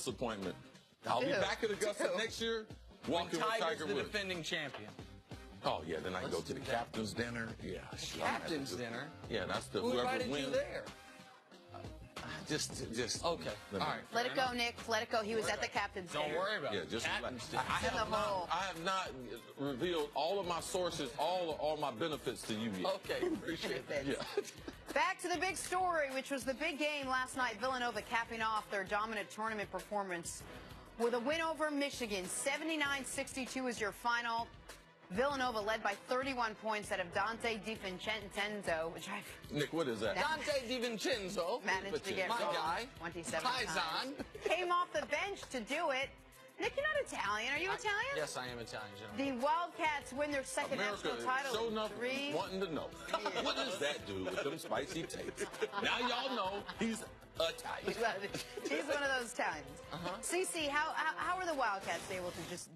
disappointment. I'll be back at Augusta next year, walking with Tiger the Woods. defending champion. Oh, yeah, then I can go to the captain's dinner. Yeah, Captain's dinner? Yeah, that's the Who whoever invited wins. you there? Just okay. All right. Let it go, Nick. Let it go. He was at the captain's dinner. Don't worry about it. Just Captain's relax. dinner. I have not revealed all of my sources, all my benefits to you yet. Okay, appreciate that. Yeah. Back to the big story, which was the big game last night. Villanova capping off their dominant tournament performance with a win over Michigan. 79-62 is your final. Villanova led by 31 points out of Dante DiVincenzo, which Nick, what is that? Dante DiVincenzo. managed to get my wrong guy. 27 Paisan. times. Came off the bench to do it. Nick, you're not Italian. Are you Italian? Yes, I am Italian, gentlemen. The Wildcats win their second national title. Show in enough wanting to know. What does that do with them spicy takes? Now y'all know he's Italian. He's one of those Italians. CC, how are the Wildcats able to just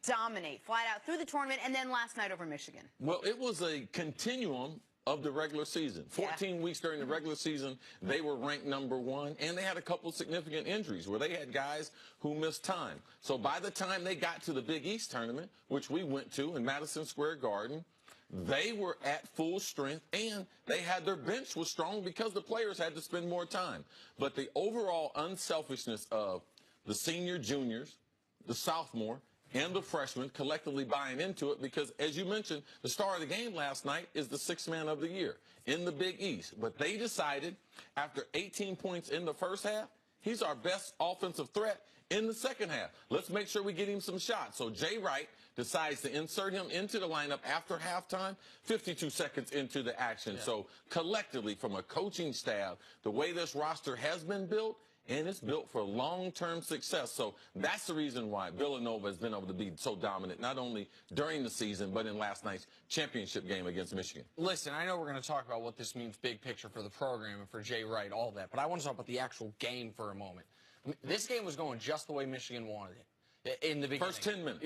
dominate flat out through the tournament and then last night over Michigan? Well, it was a continuum of the regular season. 14 weeks during the regular season, they were ranked #1, and they had a couple significant injuries where they had guys who missed time. So by the time they got to the Big East tournament, which we went to in Madison Square Garden, they were at full strength, and they had their bench was strong because the players had to spend more time. But the overall unselfishness of the senior, juniors, the sophomore, and the freshmen collectively buying into it because, as you mentioned, the star of the game last night is the sixth man of the year in the Big East. But they decided after 18 points in the first half, he's our best offensive threat in the second half. Let's make sure we get him some shots. So Jay Wright decides to insert him into the lineup after halftime, 52 seconds into the action. Yeah. So collectively, from a coaching staff, the way this roster has been built, and it's built for long-term success. So that's the reason why Villanova has been able to be so dominant, not only during the season, but in last night's championship game against Michigan. Listen, I know we're going to talk about what this means big picture for the program and for Jay Wright, all that, but I want to talk about the actual game for a moment. This game was going just the way Michigan wanted it. In the beginning. First 10 minutes.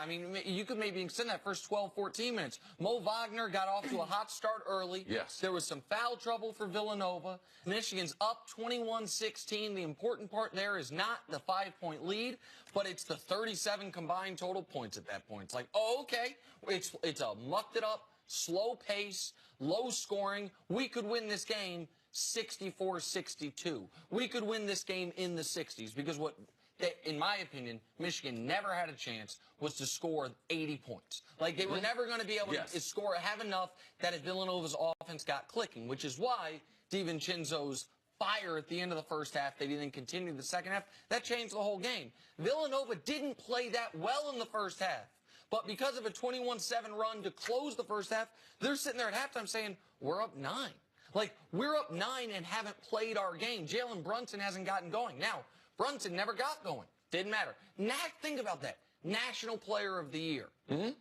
I mean, you could maybe extend that first 12, 14 minutes. Mo Wagner got off to a hot start early. Yes. There was some foul trouble for Villanova. Michigan's up 21-16. The important part there is not the 5-point lead, but it's the 37 combined total points at that point. It's like, oh, okay. It's a mucked it up, slow pace, low scoring. We could win this game 64-62. We could win this game in the 60s because in my opinion, Michigan never had a chance was to score 80 points. Like, they were never going to be able to have enough that if Villanova's offense got clicking, which is why DiVincenzo's fire at the end of the first half, they didn't continue the second half. That changed the whole game. Villanova didn't play that well in the first half. But because of a 21-7 run to close the first half, they're sitting there at halftime saying, we're up 9. Like, we're up 9 and haven't played our game. Jalen Brunson hasn't gotten going. Now, Brunson never got going. Didn't matter. Think about that. National Player of the Year.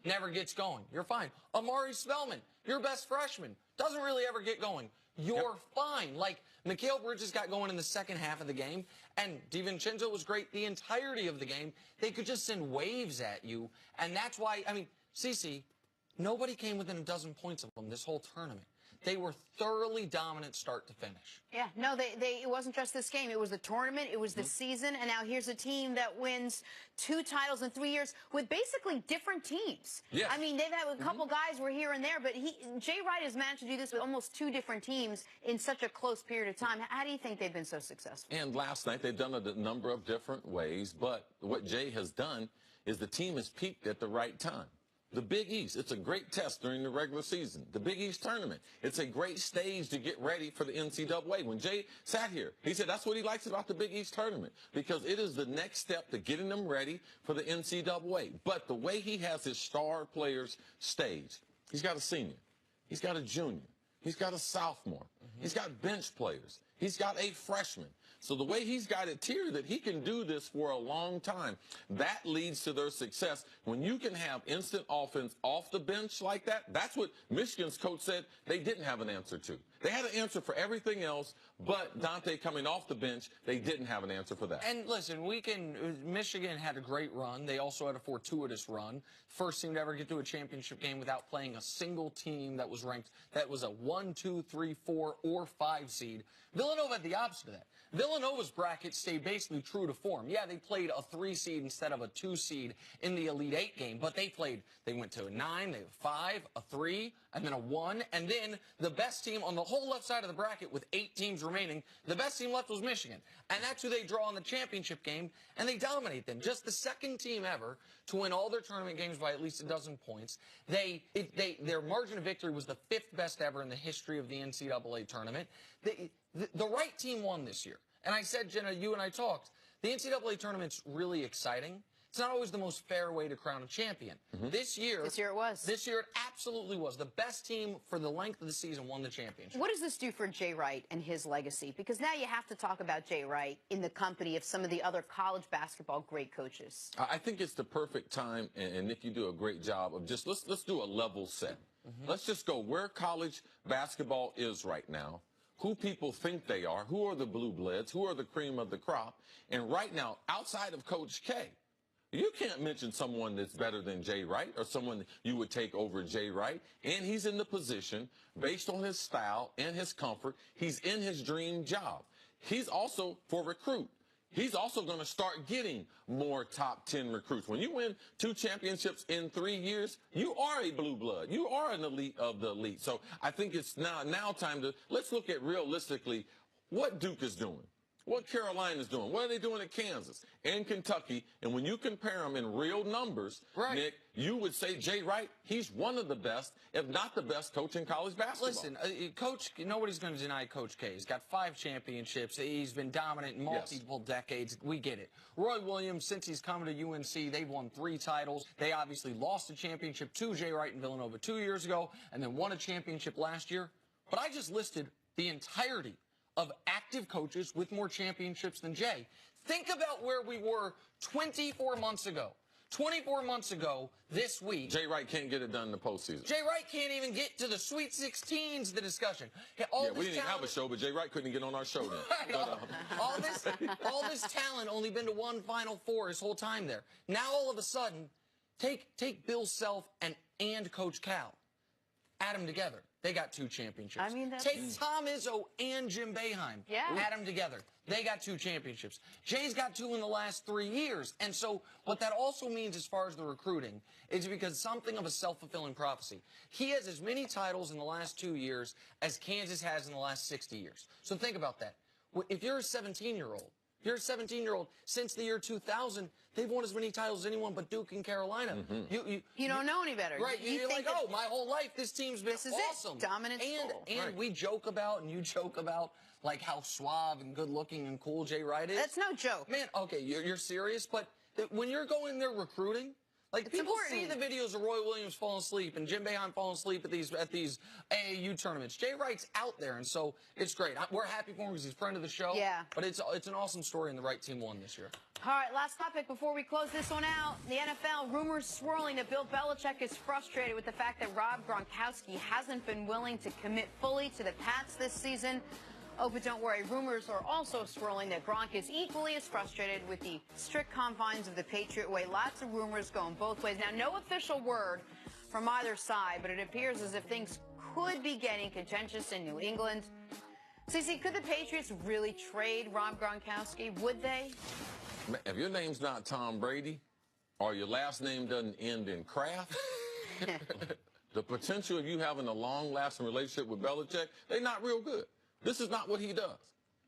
Never gets going. You're fine. Amari Spellman, your best freshman, doesn't really ever get going. You're fine. Like, Mikal Bridges got going in the second half of the game, and DiVincenzo was great the entirety of the game. They could just send waves at you, and that's why, I mean, CC, nobody came within a dozen points of them this whole tournament. They were thoroughly dominant start to finish. Yeah, no, it wasn't just this game. It was the tournament, it was the season, and now here's a team that wins 2 titles in 3 years with basically different teams. Yes. I mean, they've had a couple guys were here and there, but Jay Wright has managed to do this with almost 2 different teams in such a close period of time. How do you think they've been so successful? And last night, they've done it a number of different ways, but what Jay has done is the team has peaked at the right time. The Big East, it's a great test during the regular season. The Big East tournament, it's a great stage to get ready for the NCAA. When Jay sat here, he said that's what he likes about the Big East tournament because it is the next step to getting them ready for the NCAA. But the way he has his star players staged, he's got a senior, he's got a junior, he's got a sophomore, he's got bench players, he's got a freshman. So the way he's got it tiered that he can do this for a long time, that leads to their success. When you can have instant offense off the bench like that, that's what Michigan's coach said they didn't have an answer to. They had an answer for everything else, but Dante coming off the bench, they didn't have an answer for that. And listen, Michigan had a great run. They also had a fortuitous run. First team to ever get to a championship game without playing a single team that was ranked, that was a 1, 2, 3, 4, or 5 seed. Villanova had the opposite of that. Villanova's bracket stayed basically true to form. Yeah, they played a 3 seed instead of a 2 seed in the Elite 8 game, but they went to a 9, they had a 5, a 3, and then a 1, and then the best team on the whole left side of the bracket with 8 teams remaining, the best team left was Michigan. And that's who they draw in the championship game, and they dominate them. Just the second team ever to win all their tournament games by at least a dozen points. Their margin of victory was the 5th best ever in the history of the NCAA tournament. The right team won this year. And I said, Jenna, you and I talked, the NCAA tournament's really exciting. It's not always the most fair way to crown a champion. This year it was. This year it absolutely was. The best team for the length of the season won the championship. What does this do for Jay Wright and his legacy? Because now you have to talk about Jay Wright in the company of some of the other college basketball great coaches. I think it's the perfect time, and Nick, you do a great job of just, let's do a level set. Let's just go where college basketball is right now, who people think they are, who are the blue bloods, who are the cream of the crop. And right now, outside of Coach K, you can't mention someone that's better than Jay Wright or someone you would take over Jay Wright. And he's in the position, based on his style and his comfort, he's in his dream job. He's also, for recruit, he's also going to start getting more top 10 recruits. When you win 2 championships in 3 years, you are a blue blood. You are an elite of the elite. So I think it's now time to, let's look at realistically what Duke is doing, what Carolina is doing, what are they doing at Kansas and Kentucky. And when you compare them in real numbers, Nick, you would say Jay Wright, he's one of the best, if not the best coach in college basketball. Listen, Coach, nobody's going to deny Coach K. He's got 5 championships. He's been dominant in multiple decades. We get it. Roy Williams, since he's come to UNC, they've won 3 titles. They obviously lost a championship to Jay Wright and Villanova 2 years ago and then won a championship last year. But I just listed the entirety of active coaches with more championships than Jay. Think about where we were 24 months ago. 24 months ago this week. Jay Wright can't get it done in the postseason. Jay Wright can't even get to the Sweet 16s, the discussion. We didn't have a show, but Jay Wright couldn't get on our show then. all this talent only been to 1 Final Four his whole time there. Now all of a sudden, take Bill Self and Coach Cal. Add them together. They got 2 championships. I mean, take Tom Izzo and Jim Boeheim. Add them together. They got 2 championships. Jay's got 2 in the last 3 years. And so what that also means as far as the recruiting is because something of a self-fulfilling prophecy. He has as many titles in the last 2 years as Kansas has in the last 60 years. So think about that. If you're a 17-year-old, since the year 2000, they've won as many titles as anyone but Duke and Carolina. You don't know any better. Right. You're like, oh, my whole life, this team's been awesome. Dominant and we joke about, and you joke about, like, how suave and good-looking and cool Jay Wright is. That's no joke. Man, okay, you're serious, but when you're going there recruiting, like, people see the videos of Roy Williams falling asleep and Jim Boeheim falling asleep at these AAU tournaments. Jay Wright's out there, and so it's great. We're happy for him because he's a friend of the show. Yeah. But it's an awesome story, and the right team won this year. All right, last topic before we close this one out. The NFL, rumors swirling that Bill Belichick is frustrated with the fact that Rob Gronkowski hasn't been willing to commit fully to the Pats this season. Oh, but don't worry, rumors are also swirling that Gronk is equally as frustrated with the strict confines of the Patriot way. Lots of rumors going both ways. Now, no official word from either side, but it appears as if things could be getting contentious in New England. CeCe, could the Patriots really trade Rob Gronkowski? Would they? If your name's not Tom Brady or your last name doesn't end in Kraft, the potential of you having a long-lasting relationship with Belichick, they're not real good. This is not what he does.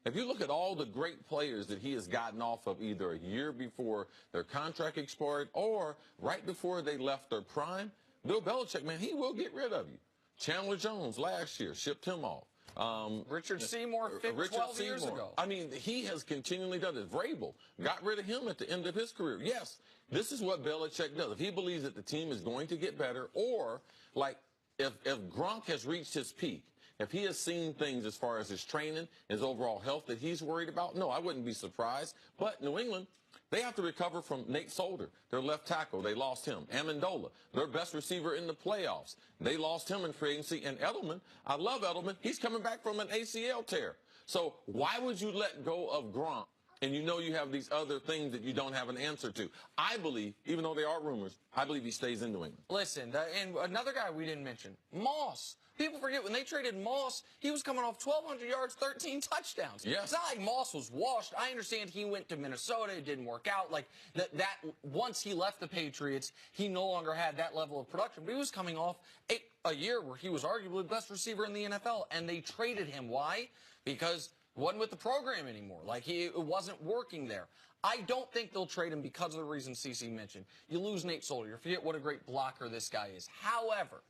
If you look at all the great players that he has gotten off of either a year before their contract expired or right before they left their prime, Bill Belichick, man, he will get rid of you. Chandler Jones last year shipped him off. Richard Seymour 12 years ago. I mean, he has continually done this. Vrabel got rid of him at the end of his career. Yes, this is what Belichick does. If he believes that the team is going to get better, or like if Gronk has reached his peak, if he has seen things as far as his training, his overall health that he's worried about, no, I wouldn't be surprised. But New England, They have to recover from Nate Solder, their left tackle. They lost him. Amendola, their best receiver in the playoffs. They lost him in free agency. And Edelman, I love Edelman. He's coming back from an ACL tear. So why would you let go of Gronk? And you know you have these other things that you don't have an answer to. I believe, even though they are rumors, I believe he stays in New England. Listen, and another guy we didn't mention, Moss. People forget when they traded Moss, he was coming off 1,200 yards, 13 touchdowns. Yes. It's not like Moss was washed. I understand he went to Minnesota. It didn't work out. Like that once he left the Patriots, he no longer had that level of production. But he was coming off a year where he was arguably the best receiver in the NFL, and they traded him. Why? Because wasn't with the program anymore. Like it wasn't working there. I don't think they'll trade him because of the reason CeCe mentioned. You lose Nate Solder. You forget what a great blocker this guy is. However,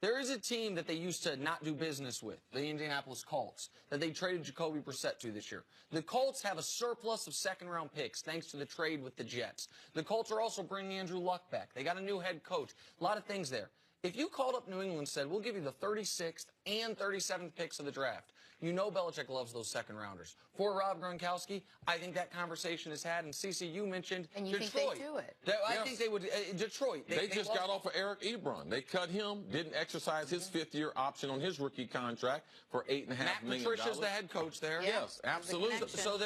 there is a team that they used to not do business with, the Indianapolis Colts, that they traded Jacoby Brissett to this year. The Colts have a surplus of second-round picks thanks to the trade with the Jets. The Colts are also bringing Andrew Luck back. They got a new head coach. A lot of things there. If you called up New England and said, we'll give you the 36th and 37th picks of the draft, you know Belichick loves those second-rounders. For Rob Gronkowski, I think that conversation is had. And CeCe, you mentioned and you Detroit. think they do it? I think they would. Detroit. They just got off of Eric Ebron. They cut him, didn't exercise his fifth-year option on his rookie contract for $8.5 million. Matt Patricia's the head coach there. Yeah. Yes, absolutely. So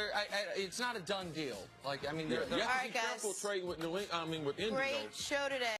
it's not a done deal. Like I mean, You they're have All to right, be careful guys. trading with New England. I mean, with Indy. Great show today.